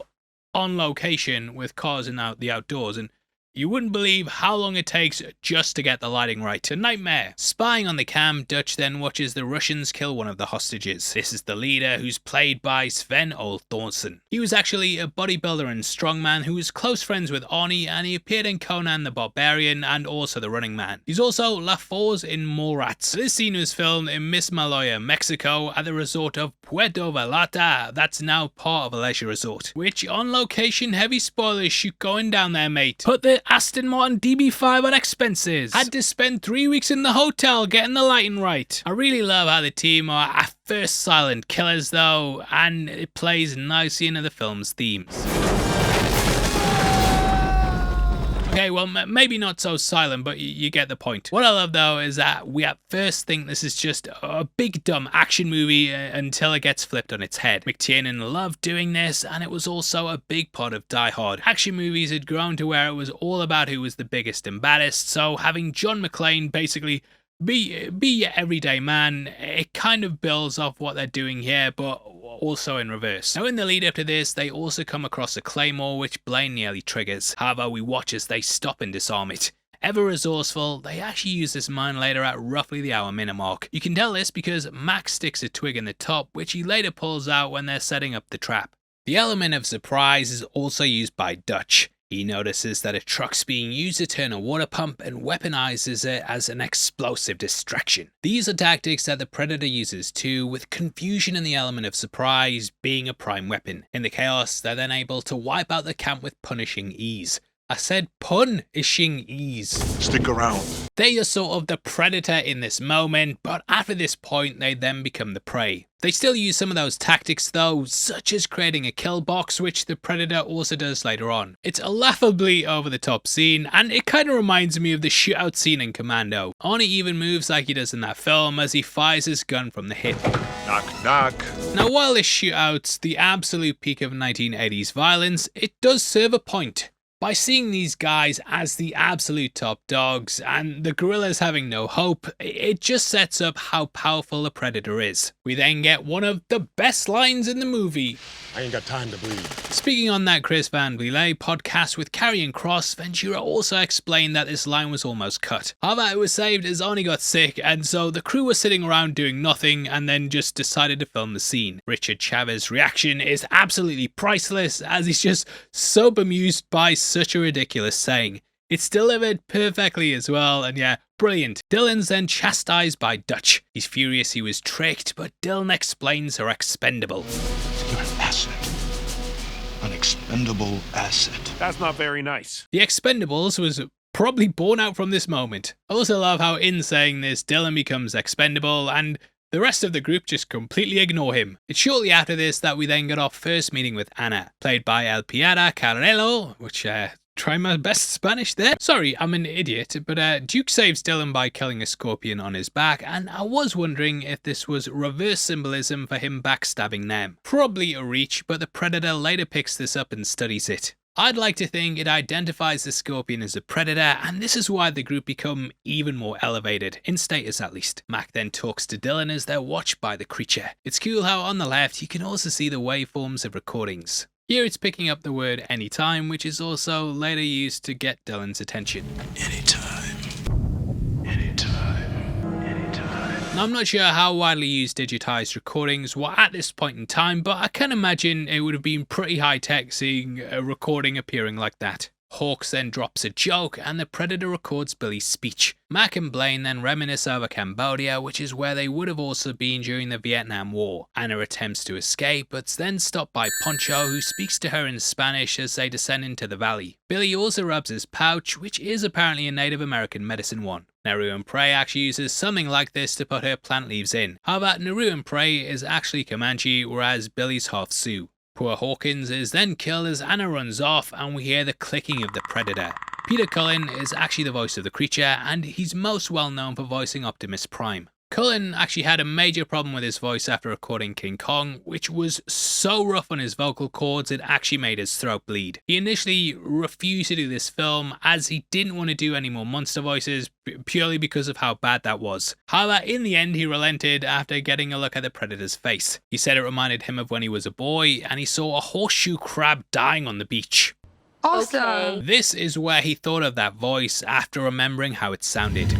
Speaker 1: on location with cars in the outdoors, and you wouldn't believe how long it takes just to get the lighting right. A nightmare. Spying on the camp, Dutch then watches the Russians kill one of the hostages. This is the leader, who's played by Sven Ole Thorsen. He was actually a bodybuilder and strongman who was close friends with Arnie, and he appeared in Conan the Barbarian and also The Running Man. He's also La Force in Mallrats. This scene was filmed in Mismaloya, Mexico, at the resort of Puerto Vallarta, that's now part of a leisure resort. Which, on location, heavy spoilers shoot going down there, mate. Put the Aston Martin DB5 on expenses. Had to spend 3 weeks in the hotel getting the lighting right. I really love how the team are at first silent killers though, and it plays nicely into the film's themes. Okay, well, maybe not so silent, but you get the point. What I love though is that we at first think this is just a big dumb action movie until it gets flipped on its head. McTiernan loved doing this, and it was also a big part of Die Hard. Action movies had grown to where it was all about who was the biggest and baddest, so having John McClane basically be your everyday man, it kind of builds off what they're doing here, but also in reverse. Now in the lead up to this, they also come across a claymore which Blaine nearly triggers. However, we watch as they stop and disarm it. Ever resourceful, they actually use this mine later at roughly the hour minute mark. You can tell this because Max sticks a twig in the top, which he later pulls out when they're setting up the trap. The element of surprise is also used by Dutch. He notices that a truck's being used to turn a water pump and weaponizes it as an explosive distraction. These are tactics that the Predator uses too, with confusion and the element of surprise being a prime weapon. In the chaos, they're then able to wipe out the camp with punishing ease. I said punishing ease.
Speaker 6: Stick around.
Speaker 1: They are sort of the predator in this moment, but after this point they then become the prey. They still use some of those tactics though, such as creating a kill box, which the Predator also does later on. It's a laughably over the top scene, and it kind of reminds me of the shootout scene in Commando. Arnie even moves like he does in that film as he fires his gun from the hip.
Speaker 5: Knock, knock.
Speaker 1: Now while this shootout's the absolute peak of 1980s violence, it does serve a point. By seeing these guys as the absolute top dogs and the guerrillas having no hope, it just sets up how powerful the Predator is. We then get one of the best lines in the movie.
Speaker 6: I ain't got time to bleed.
Speaker 1: Speaking on that Chris Van Vliet podcast with Karrion Kross, Ventura also explained that this line was almost cut. However, it was saved as Arnie got sick, and so the crew was sitting around doing nothing and then just decided to film the scene. Richard Chavez's reaction is absolutely priceless, as he's just so bemused by such a ridiculous saying. It's delivered perfectly as well, and yeah, brilliant. Dylan's then chastised by Dutch. He's furious he was tricked, but Dylan explains her expendable.
Speaker 6: You're an asset. An expendable asset.
Speaker 2: That's not very nice.
Speaker 1: The Expendables was probably born out from this moment. I also love how in saying this, Dylan becomes expendable and the rest of the group just completely ignore him. It's shortly after this that we then get our first meeting with Ana, played by El Piada Carrello, which try my best Spanish there. Sorry, I'm an idiot, but Duke saves Dylan by killing a scorpion on his back, and I was wondering if this was reverse symbolism for him backstabbing them. Probably a reach, but the Predator later picks this up and studies it. I'd like to think it identifies the scorpion as a predator, and this is why the group become even more elevated, in status at least. Mac then talks to Dylan as they're watched by the creature. It's cool how on the left you can also see the waveforms of recordings. Here it's picking up the word anytime, which is also later used to get Dylan's attention.
Speaker 6: Anytime. Anytime. Anytime.
Speaker 1: Now I'm not sure how widely used digitized recordings were at this point in time, but I can imagine it would have been pretty high tech seeing a recording appearing like that. Hawks then drops a joke and the Predator records Billy's speech. Mac and Blaine then reminisce over Cambodia, which is where they would have also been during the Vietnam War. Anna attempts to escape, but's then stopped by Poncho, who speaks to her in Spanish as they descend into the valley. Billy also rubs his pouch, which is apparently a Native American medicine one. Naru and Prey actually uses something like this to put her plant leaves in. However, Naru and Prey is actually Comanche, whereas Billy's half Sioux. Poor Hawkins is then killed as Anna runs off and we hear the clicking of the Predator. Peter Cullen is actually the voice of the creature and he's most well known for voicing Optimus Prime. Cullen actually had a major problem with his voice after recording King Kong, which was so rough on his vocal cords it actually made his throat bleed. He initially refused to do this film as he didn't want to do any more monster voices purely because of how bad that was. However, in the end he relented after getting a look at the Predator's face. He said it reminded him of when he was a boy and he saw a horseshoe crab dying on the beach.
Speaker 10: Awesome.
Speaker 1: This is where he thought of that voice after remembering how it sounded.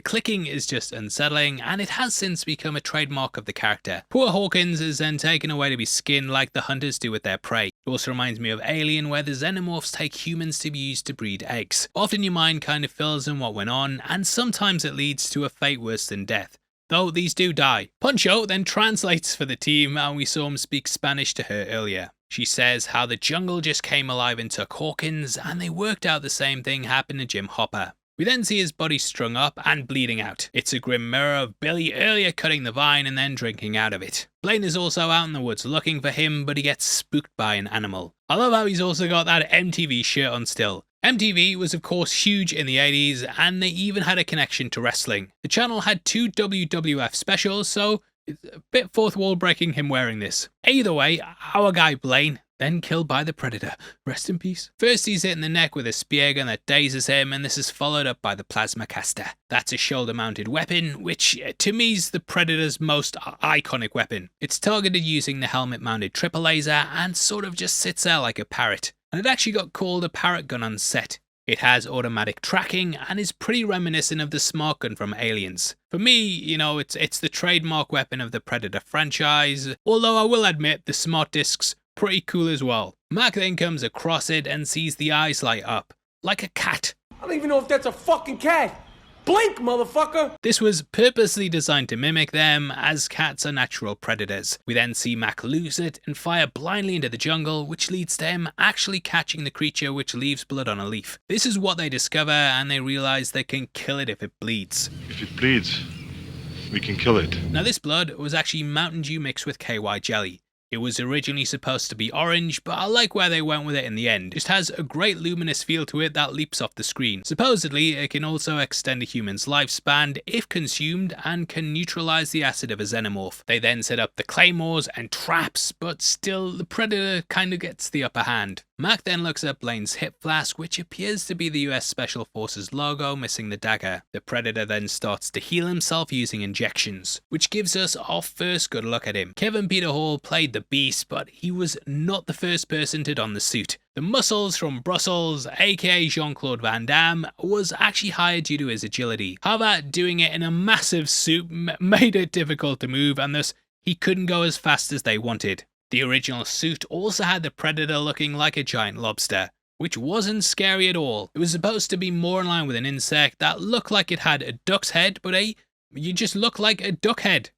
Speaker 1: The clicking is just unsettling, and it has since become a trademark of the character. Poor Hawkins is then taken away to be skinned like the hunters do with their prey. It also reminds me of Alien, where the xenomorphs take humans to be used to breed eggs. Often your mind kind of fills in what went on, and sometimes it leads to a fate worse than death. Though these do die. Poncho then translates for the team, and we saw him speak Spanish to her earlier. She says how the jungle just came alive and took Hawkins, and they worked out the same thing happened to Jim Hopper. We then see his body strung up and bleeding out. It's a grim mirror of Billy earlier cutting the vine and then drinking out of it. Blaine is also out in the woods looking for him, but he gets spooked by an animal. I love how he's also got that MTV shirt on still. MTV was of course huge in the 80s and they even had a connection to wrestling. The channel had 2 WWF specials, so it's a bit fourth wall breaking him wearing this. Either way, our guy Blaine, then killed by the Predator. Rest in peace. First he's hit in the neck with a spear gun that dazes him, and this is followed up by the plasma caster. That's a shoulder mounted weapon, which to me is the Predator's most iconic weapon. It's targeted using the helmet mounted triple laser and sort of just sits there like a parrot. And it actually got called a parrot gun on set. It has automatic tracking and is pretty reminiscent of the smart gun from Aliens. For me, you know, it's the trademark weapon of the Predator franchise, although I will admit the smart disc's pretty cool as well. Mac then comes across it and sees the eyes light up, like a cat.
Speaker 10: I don't even know if that's a fucking cat. Blink, motherfucker!
Speaker 1: This was purposely designed to mimic them, as cats are natural predators. We then see Mac lose it and fire blindly into the jungle, which leads to him actually catching the creature, which leaves blood on a leaf. This is what they discover, and they realize they can kill it if it bleeds.
Speaker 5: If it bleeds, we can kill it.
Speaker 1: Now this blood was actually Mountain Dew mixed with KY jelly. It was originally supposed to be orange, but I like where they went with it in the end. It just has a great luminous feel to it that leaps off the screen. Supposedly, it can also extend a human's lifespan if consumed and can neutralize the acid of a xenomorph. They then set up the claymores and traps, but still the Predator kind of gets the upper hand. Mac then looks at Blaine's hip flask, which appears to be the US Special Forces logo missing the dagger. The Predator then starts to heal himself using injections, which gives us our first good look at him. Kevin Peter Hall played the Beast, but he was not the first person to don the suit. The Muscles from Brussels, aka Jean-Claude Van Damme, was actually hired due to his agility. However, doing it in a massive suit made it difficult to move, and thus he couldn't go as fast as they wanted. The original suit also had the Predator looking like a giant lobster, which wasn't scary at all. It was supposed to be more in line with an insect that looked like it had a duck's head, but you just look like a duck head.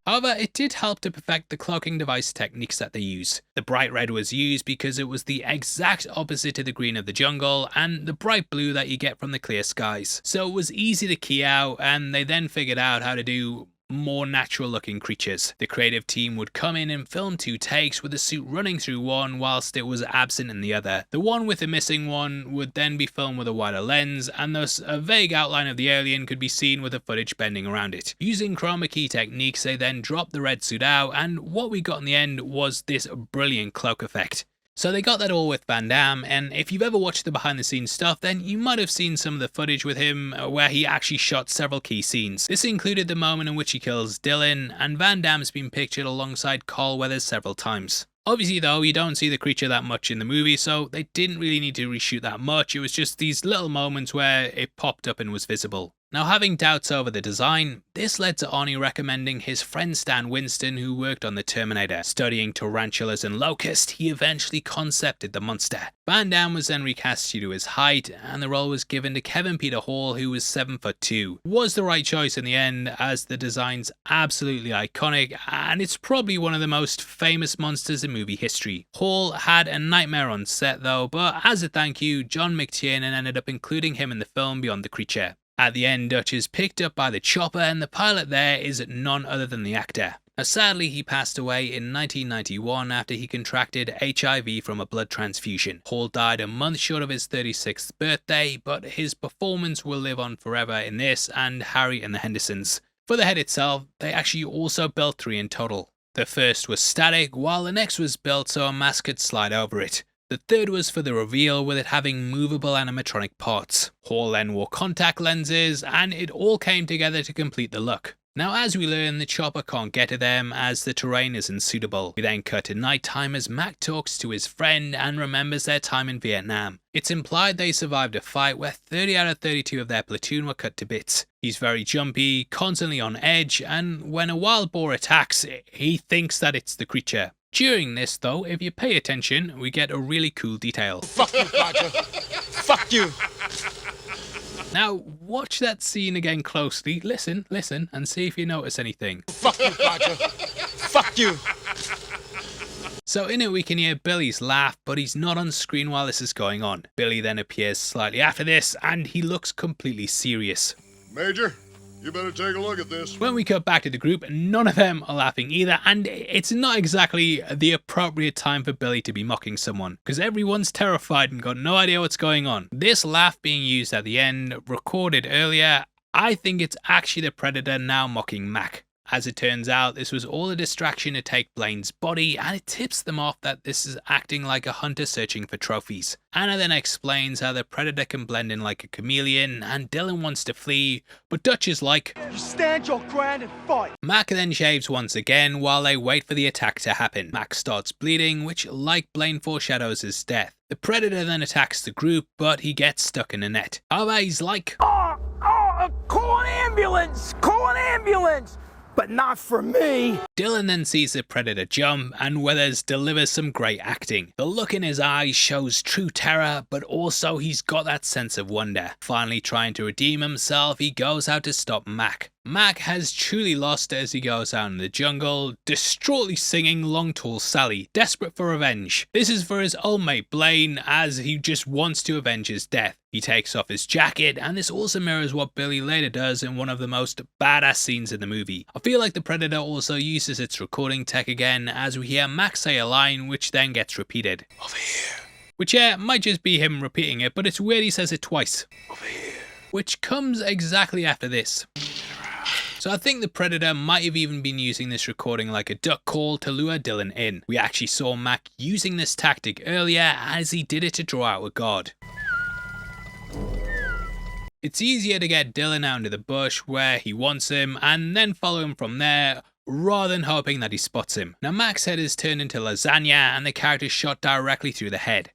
Speaker 1: However, it did help to perfect the cloaking device techniques that they use. The bright red was used because it was the exact opposite to the green of the jungle and the bright blue that you get from the clear skies. So it was easy to key out, and they then figured out how to do more natural looking creatures. The creative team would come in and film 2 takes with the suit running through one whilst it was absent in the other. The one with the missing one would then be filmed with a wider lens, and thus a vague outline of the alien could be seen with the footage bending around it. Using chroma key techniques, they then dropped the red suit out, and what we got in the end was this brilliant cloak effect. So they got that all with Van Damme, and if you've ever watched the behind the scenes stuff, then you might have seen some of the footage with him where he actually shot several key scenes. This included the moment in which he kills Dylan, and Van Damme's been pictured alongside Carl Weathers several times. Obviously though, you don't see the creature that much in the movie, so they didn't really need to reshoot that much. It was just these little moments where it popped up and was visible. Now, having doubts over the design, this led to Arnie recommending his friend Stan Winston, who worked on the Terminator. Studying tarantulas and locusts, he eventually concepted the monster. Van Damme was then recast due to his height, and the role was given to Kevin Peter Hall, who was 7'2". It was the right choice in the end, as the design's absolutely iconic, and it's probably one of the most famous monsters in movie history. Hall had a nightmare on set though, but as a thank you, John McTiernan ended up including him in the film Beyond the Creature. At the end, Dutch is picked up by the chopper, and the pilot there is none other than the actor. Now, sadly, he passed away in 1991 after he contracted HIV from a blood transfusion. Hall died a month short of his 36th birthday, but his performance will live on forever in this and Harry and the Hendersons. For the head itself, they actually also built 3 in total. The first was static, while the next was built so a mask could slide over it. The third was for the reveal, with it having movable animatronic parts. Hall then wore contact lenses, and it all came together to complete the look. Now, as we learn, the chopper can't get to them as the terrain isn't suitable. We then cut to nighttime as Mac talks to his friend and remembers their time in Vietnam. It's implied they survived a fight where 30 out of 32 of their platoon were cut to bits. He's very jumpy, constantly on edge, and when a wild boar attacks, he thinks that it's the creature. During this though, if you pay attention, we get a really cool detail.
Speaker 10: Fuck you, Roger. Fuck you.
Speaker 1: Now, watch that scene again closely, listen, and see if you notice anything.
Speaker 10: Fuck you, Roger. Fuck you.
Speaker 1: So in it we can hear Billy's laugh, but he's not on screen while this is going on. Billy then appears slightly after this, and he looks completely serious.
Speaker 3: Major, you better take a look at this.
Speaker 1: When we cut back to the group, none of them are laughing either, and it's not exactly the appropriate time for Billy to be mocking someone, because everyone's terrified and got no idea what's going on. This laugh being used at the end, recorded earlier, I think it's actually the Predator now mocking Mac. As it turns out, this was all a distraction to take Blaine's body, and it tips them off that this is acting like a hunter searching for trophies. Anna then explains how the Predator can blend in like a chameleon, and Dylan wants to flee, but Dutch is like,
Speaker 10: You stand your ground and fight.
Speaker 1: Mac then shaves once again while they wait for the attack to happen. Mac starts bleeding, which like Blaine foreshadows his death. The Predator then attacks the group, but he gets stuck in a net. However, he's like,
Speaker 10: Call an ambulance! Call an ambulance! But not for me!
Speaker 1: Dylan then sees the Predator jump, and Weathers delivers some great acting. The look in his eyes shows true terror, but also he's got that sense of wonder. Finally trying to redeem himself, he goes out to stop Mac. Mac has truly lost as he goes out in the jungle, distraughtly singing Long Tall Sally, desperate for revenge. This is for his old mate Blaine, as he just wants to avenge his death. He takes off his jacket, and this also mirrors what Billy later does in one of the most badass scenes in the movie. I feel like the Predator also uses its recording tech again, as we hear Mac say a line which then gets repeated.
Speaker 6: Over here.
Speaker 1: Which might just be him repeating it, but it's weird he says it twice.
Speaker 6: Over here.
Speaker 1: Which comes exactly after this. So I think the Predator might have even been using this recording like a duck call to lure Dylan in. We actually saw Mac using this tactic earlier, as he did it to draw out a guard. It's easier to get Dylan out into the bush where he wants him and then follow him from there, rather than hoping that he spots him. Now Mac's head is turned into lasagna and the character is shot directly through the head.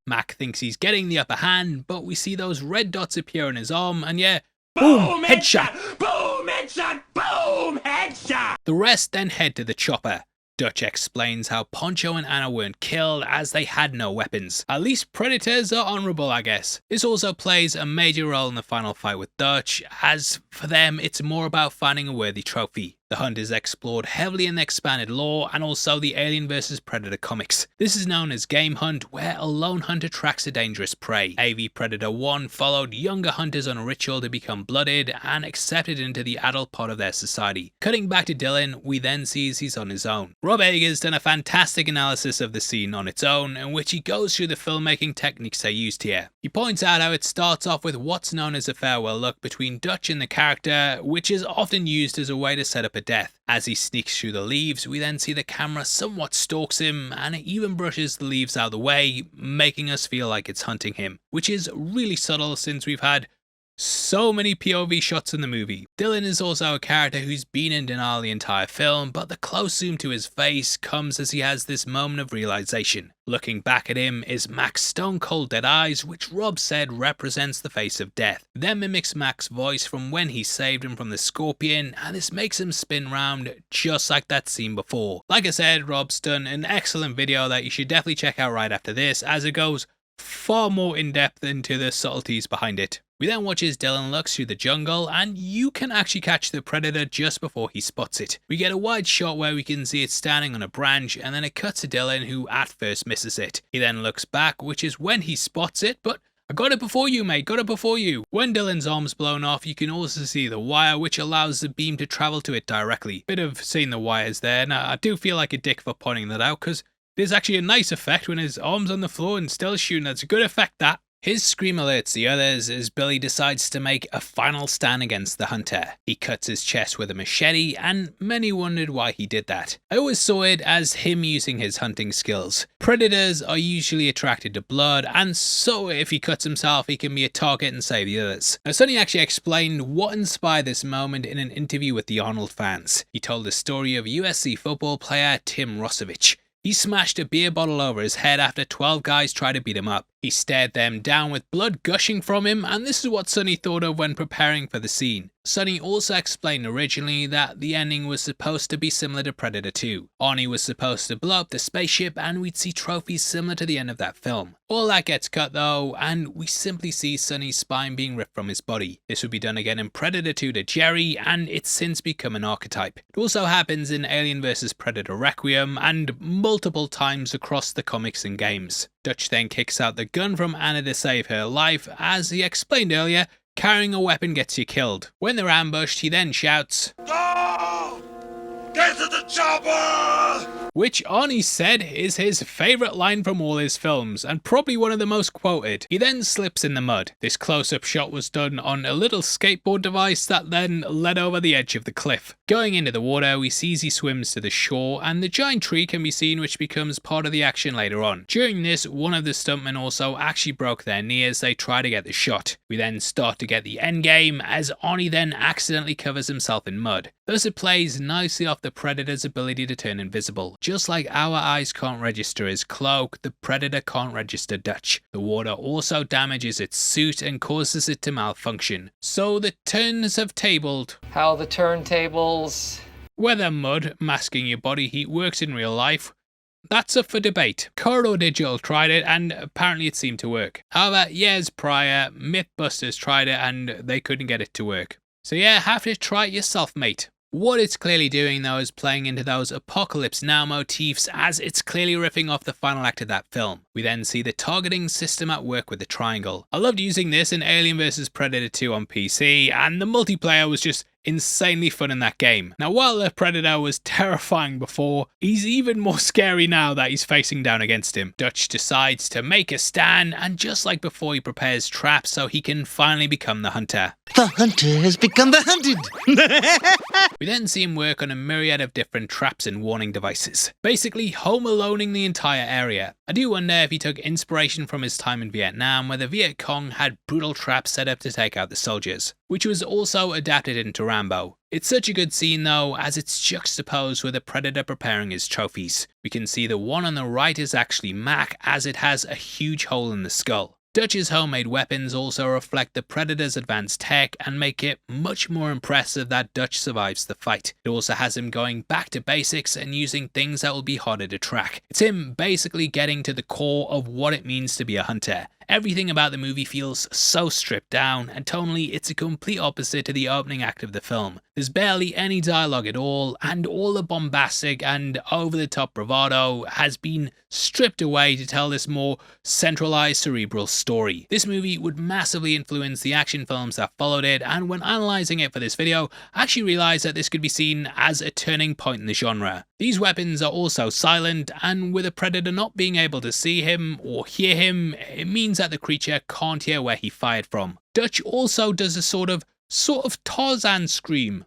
Speaker 1: Mac thinks he's getting the upper hand, but we see those red dots appear on his arm, and yeah, boom, headshot!
Speaker 10: Boom, headshot! Boom, headshot!
Speaker 1: The rest then head to the chopper. Dutch explains how Poncho and Anna weren't killed as they had no weapons. At least Predators are honourable, I guess. This also plays a major role in the final fight with Dutch, as for them it's more about finding a worthy trophy. The hunt is explored heavily in the expanded lore and also the Alien vs Predator comics. This is known as Game Hunt, where a lone hunter tracks a dangerous prey. AV Predator 1 followed younger hunters on a ritual to become blooded and accepted into the adult part of their society. Cutting back to Dylan, we then see he's on his own. Rob Eger's done a fantastic analysis of the scene on its own, in which he goes through the filmmaking techniques they used here. He points out how it starts off with what's known as a farewell look between Dutch and the character, which is often used as a way to set up a death. As he sneaks through the leaves, we then see the camera somewhat stalks him, and it even brushes the leaves out of the way, making us feel like it's hunting him, which is really subtle since we've had so many POV shots in the movie. Dylan is also a character who's been in denial the entire film, but the close zoom to his face comes as he has this moment of realization. Looking back at him is Mac's stone cold dead eyes, which Rob said represents the face of death. Then mimics Mac's voice from when he saved him from the scorpion, and this makes him spin round just like that scene before. Like I said, Rob's done an excellent video that you should definitely check out right after this, as it goes far more in depth into the subtleties behind it. We then watch as Dylan looks through the jungle, and you can actually catch the Predator just before he spots it. We get a wide shot where we can see it standing on a branch, and then it cuts to Dylan, who at first misses it. He then looks back, which is when he spots it, but I got it before you, mate, got it before you. When Dylan's arm's blown off, you can also see the wire, which allows the beam to travel to it directly. Bit of seeing the wires there. Now, I do feel like a dick for pointing that out, because there's actually a nice effect when his arm's on the floor and still shooting. That's a good effect, that. His scream alerts the others as Billy decides to make a final stand against the hunter. He cuts his chest with a machete, and many wondered why he did that. I always saw it as him using his hunting skills. Predators are usually attracted to blood, and so if he cuts himself, he can be a target and save the others. Now, Sonny actually explained what inspired this moment in an interview with the Arnold fans. He told the story of USC football player Tim Rosevich. He smashed a beer bottle over his head after 12 guys tried to beat him up. He stared them down with blood gushing from him, and this is what Sonny thought of when preparing for the scene. Sonny also explained originally that the ending was supposed to be similar to Predator 2. Arnie was supposed to blow up the spaceship, and we'd see trophies similar to the end of that film. All that gets cut though, and we simply see Sonny's spine being ripped from his body. This would be done again in Predator 2 to Jerry, and it's since become an archetype. It also happens in Alien vs Predator Requiem, and multiple times across the comics and games. Dutch then kicks out the gun from Anna to save her life. As he explained earlier, carrying a weapon gets you killed. When they're ambushed, he then shouts,
Speaker 2: Go! Get to the chopper!
Speaker 1: which Arnie said is his favourite line from all his films, and probably one of the most quoted. He then slips in the mud. This close-up shot was done on a little skateboard device that then led over the edge of the cliff. Going into the water, we see as he swims to the shore, and the giant tree can be seen, which becomes part of the action later on. During this, one of the stuntmen also actually broke their knee as they try to get the shot. We then start to get the end game, as Arnie then accidentally covers himself in mud. Thus it plays nicely off the Predator's ability to turn invisible. Just like our eyes can't register his cloak, the Predator can't register Dutch. The water also damages its suit and causes it to malfunction. So the turns have tabled.
Speaker 11: How the turntables...
Speaker 1: Whether mud masking your body heat works in real life, that's up for debate. Corridor Digital tried it and apparently it seemed to work. However, years prior, Mythbusters tried it and they couldn't get it to work. So yeah, have to try it yourself, mate. What it's clearly doing though is playing into those Apocalypse Now motifs, as it's clearly riffing off the final act of that film. We then see the targeting system at work with the triangle. I loved using this in Alien vs Predator 2 on PC, and the multiplayer was just insanely fun in that game. Now while the Predator was terrifying before, he's even more scary now that he's facing down against him. Dutch decides to make a stand, and just like before, he prepares traps so he can finally become the hunter.
Speaker 12: The hunter has become the hunted!
Speaker 1: We then see him work on a myriad of different traps and warning devices, basically home aloning the entire area. I do wonder if he took inspiration from his time in Vietnam, where the Viet Cong had brutal traps set up to take out the soldiers, which was also adapted into Rambo. It's such a good scene though, as it's juxtaposed with a Predator preparing his trophies. We can see the one on the right is actually Mac, as it has a huge hole in the skull. Dutch's homemade weapons also reflect the Predator's advanced tech and make it much more impressive that Dutch survives the fight. It also has him going back to basics and using things that will be harder to track. It's him basically getting to the core of what it means to be a hunter. Everything about the movie feels so stripped down, and tonally it's a complete opposite to the opening act of the film. There's barely any dialogue at all, and all the bombastic and over-the-top bravado has been stripped away to tell this more centralized cerebral story. This movie would massively influence the action films that followed it, and when analysing it for this video, I actually realised that this could be seen as a turning point in the genre. These weapons are also silent, and with a Predator not being able to see him or hear him, it means that the creature can't hear where he fired from. Dutch also does a sort of Tarzan scream.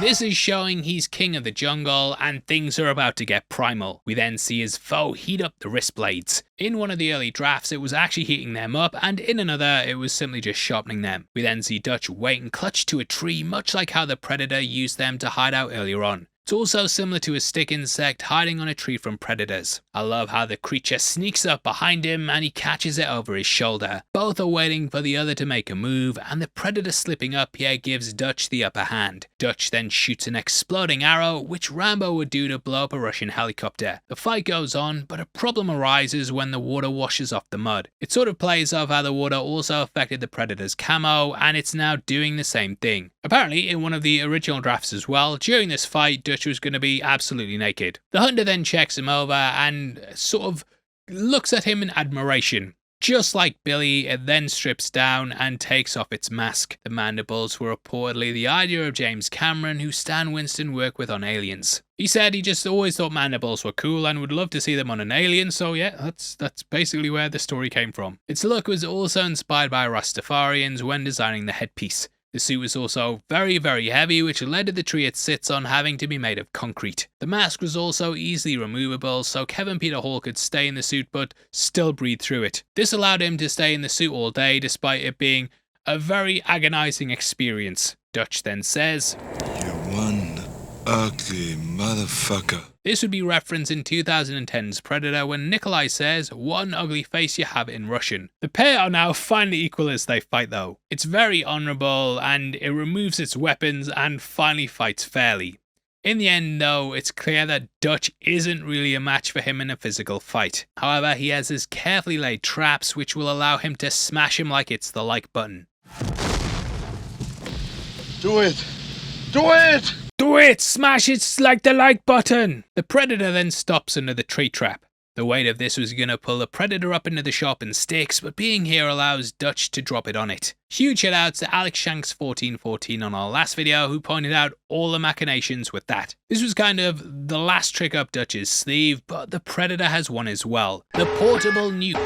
Speaker 1: This is showing he's king of the jungle and things are about to get primal. We then see his foe heat up the wrist blades. In one of the early drafts it was actually heating them up, and in another it was simply just sharpening them. We then see Dutch wait and clutch to a tree, much like how the Predator used them to hide out earlier on. It's also similar to a stick insect hiding on a tree from predators. I love how the creature sneaks up behind him and he catches it over his shoulder. Both are waiting for the other to make a move, and the Predator slipping up here gives Dutch the upper hand. Dutch then shoots an exploding arrow, which Rambo would do to blow up a Russian helicopter. The fight goes on, but a problem arises when the water washes off the mud. It sort of plays off how the water also affected the Predator's camo, and it's now doing the same thing. Apparently, in one of the original drafts as well, during this fight, Dutch was going to be absolutely naked. The hunter then checks him over and sort of looks at him in admiration. Just like Billy, it then strips down and takes off its mask. The mandibles were reportedly the idea of James Cameron, who Stan Winston worked with on Aliens. He said he just always thought mandibles were cool and would love to see them on an alien, so yeah, that's basically where the story came from. Its look was also inspired by Rastafarians when designing the headpiece. The suit was also very, very heavy, which led to the tree it sits on having to be made of concrete. The mask was also easily removable, so Kevin Peter Hall could stay in the suit but still breathe through it. This allowed him to stay in the suit all day, despite it being a very agonizing experience. Dutch then says,
Speaker 6: "You one ugly motherfucker."
Speaker 1: This would be referenced in 2010's Predator when Nikolai says, "What an ugly face you have" in Russian. The pair are now finally equal as they fight though. It's very honourable and it removes its weapons and finally fights fairly. In the end though, it's clear that Dutch isn't really a match for him in a physical fight. However, he has his carefully laid traps which will allow him to smash him like it's the like button.
Speaker 3: Do it! Do it!
Speaker 1: Do it! Smash it like the like button! The Predator then stops under the tree trap. The weight of this was going to pull the Predator up into the shop and sticks, but being here allows Dutch to drop it on it. Huge shout outs to Alex Shanks 1414 on our last video, who pointed out all the machinations with that. This was kind of the last trick up Dutch's sleeve, but the Predator has one as well. The portable nuke.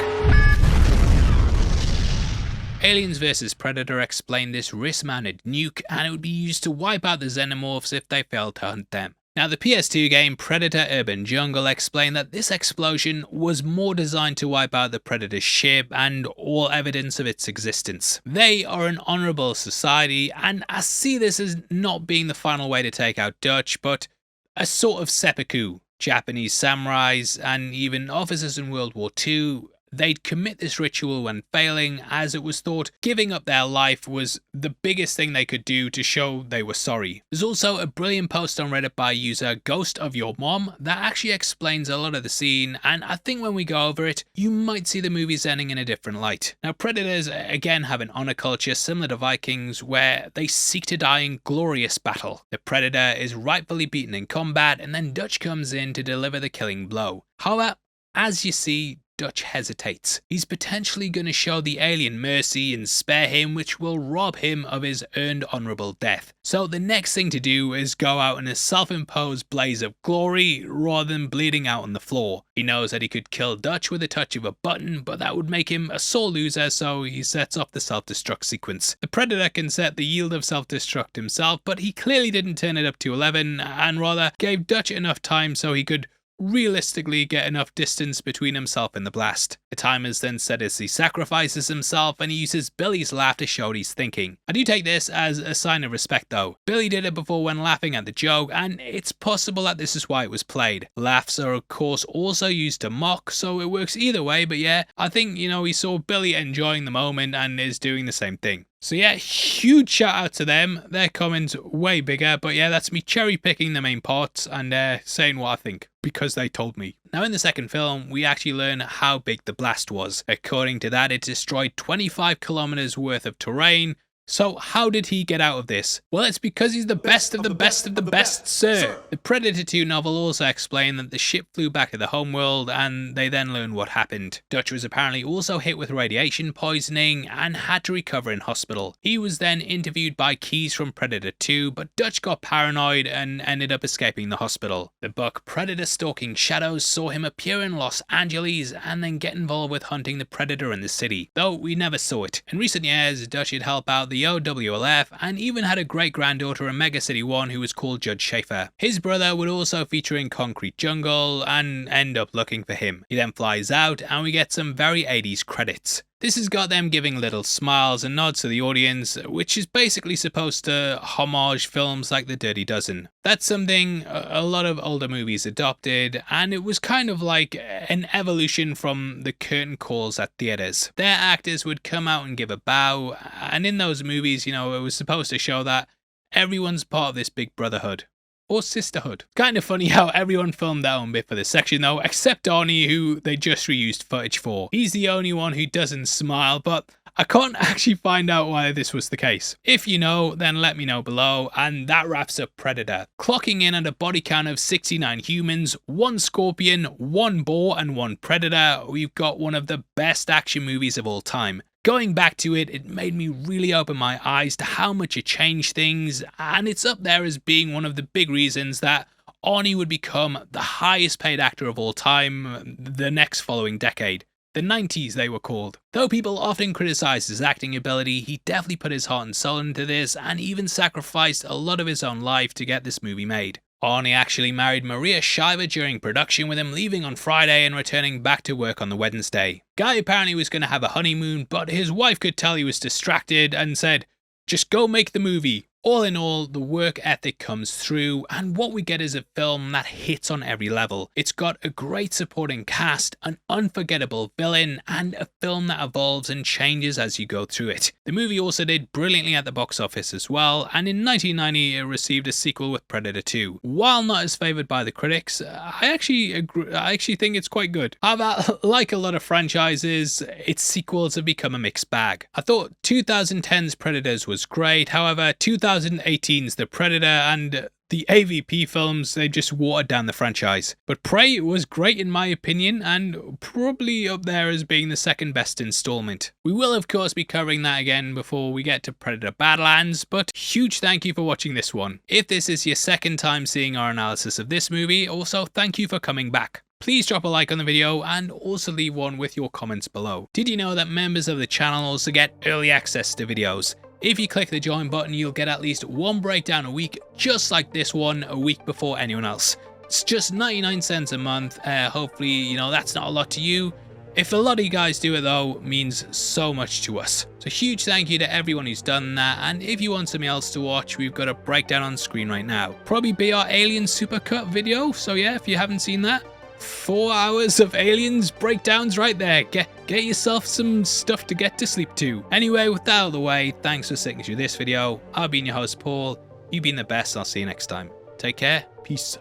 Speaker 1: Aliens vs Predator explained this wrist-mounted nuke, and it would be used to wipe out the xenomorphs if they failed to hunt them. Now, the PS2 game Predator Urban Jungle explained that this explosion was more designed to wipe out the Predator's ship and all evidence of its existence. They are an honourable society, and I see this as not being the final way to take out Dutch, but a sort of seppuku. Japanese samurais and even officers in World War II, they'd commit this ritual when failing, as it was thought giving up their life was the biggest thing they could do to show they were sorry. There's also a brilliant post on Reddit by user Ghost of Your Mom that actually explains a lot of the scene, and I think when we go over it, you might see the movie's ending in a different light. Now, Predators again have an honor culture similar to Vikings, where they seek to die in glorious battle. The Predator is rightfully beaten in combat, and then Dutch comes in to deliver the killing blow. However, as you see, Dutch hesitates. He's potentially going to show the alien mercy and spare him, which will rob him of his earned honourable death. So the next thing to do is go out in a self-imposed blaze of glory rather than bleeding out on the floor. He knows that he could kill Dutch with a touch of a button, but that would make him a sore loser, so he sets off the self-destruct sequence. The Predator can set the yield of self-destruct himself, but he clearly didn't turn it up to 11, and rather gave Dutch enough time so he could realistically get enough distance between himself and the blast. The timer is then set as he sacrifices himself, and he uses Billy's laugh to show what he's thinking. I do take this as a sign of respect though. Billy did it before when laughing at the joke, and it's possible that this is why it was played. Laughs are of course also used to mock, so it works either way, but yeah, I think, we saw Billy enjoying the moment and is doing the same thing. So yeah, huge shout out to them. Their comments way bigger, but yeah, that's me cherry picking the main parts and saying what I think, because they told me. Now in the second film, we actually learn how big the blast was. According to that, it destroyed 25 kilometers worth of terrain. So how did he get out of this? Well, it's because he's the best of the best of the best, sir. The Predator 2 novel also explained that the ship flew back to the homeworld, and they then learned what happened. Dutch was apparently also hit with radiation poisoning and had to recover in hospital. He was then interviewed by Keys from Predator 2, but Dutch got paranoid and ended up escaping the hospital. The book Predator Stalking Shadows saw him appear in Los Angeles and then get involved with hunting the Predator in the city, though we never saw it. In recent years, Dutch would help out the OWLF and even had a great-granddaughter in Mega City 1 who was called Judge Schaefer. His brother would also feature in Concrete Jungle and end up looking for him. He then flies out and we get some very 80s credits. This has got them giving little smiles and nods to the audience, which is basically supposed to homage films like The Dirty Dozen. That's something a lot of older movies adopted, and it was kind of like an evolution from the curtain calls at theatres. Their actors would come out and give a bow, and in those movies, it was supposed to show that everyone's part of this big brotherhood. Or sisterhood. Kind of funny how everyone filmed their own bit for this section though, except Arnie, who they just reused footage for. He's the only one who doesn't smile, but I can't actually find out why this was the case. If you know, then let me know below, and that wraps up Predator. Clocking in at a body count of 69 humans, 1 scorpion, 1 boar, and 1 predator, we've got one of the best action movies of all time. Going back to it, it made me really open my eyes to how much it changed things, and it's up there as being one of the big reasons that Arnie would become the highest paid actor of all time the next following decade. The 90s they were called. Though people often criticize his acting ability, he definitely put his heart and soul into this and even sacrificed a lot of his own life to get this movie made. Arnie actually married Maria Shriver during production, with him leaving on Friday and returning back to work on the Wednesday. Guy apparently was going to have a honeymoon, but his wife could tell he was distracted and said, "Just go make the movie." All in all, the work ethic comes through, and what we get is a film that hits on every level. It's got a great supporting cast, an unforgettable villain, and a film that evolves and changes as you go through it. The movie also did brilliantly at the box office as well, and in 1990 it received a sequel with Predator 2. While not as favoured by the critics, I actually think it's quite good. However, like a lot of franchises, its sequels have become a mixed bag. I thought 2010's Predators was great, however 2018's The Predator and The AVP films, they just watered down the franchise. But Prey was great in my opinion, and probably up there as being the second best installment. We will of course be covering that again before we get to Predator Badlands, but huge thank you for watching this one. If this is your second time seeing our analysis of this movie, also thank you for coming back. Please drop a like on the video and also leave one with your comments below. Did you know that members of the channel also get early access to videos? If you click the join button, you'll get at least one breakdown a week, just like this one, a week before anyone else. It's just 99 cents a month. Hopefully, you know, that's not a lot to you. If a lot of you guys do it though, it means so much to us. So huge thank you to everyone who's done that, and if you want something else to watch, we've got a breakdown on screen right now. Probably be our Alien Supercut video, so yeah, if you haven't seen that. 4 hours of Aliens breakdowns right there. Get yourself some stuff to get to sleep to. Anyway, with that out of the way, thanks for sticking through this video. I've been your host Paul. You've been the best. I'll see you next time. Take care. Peace.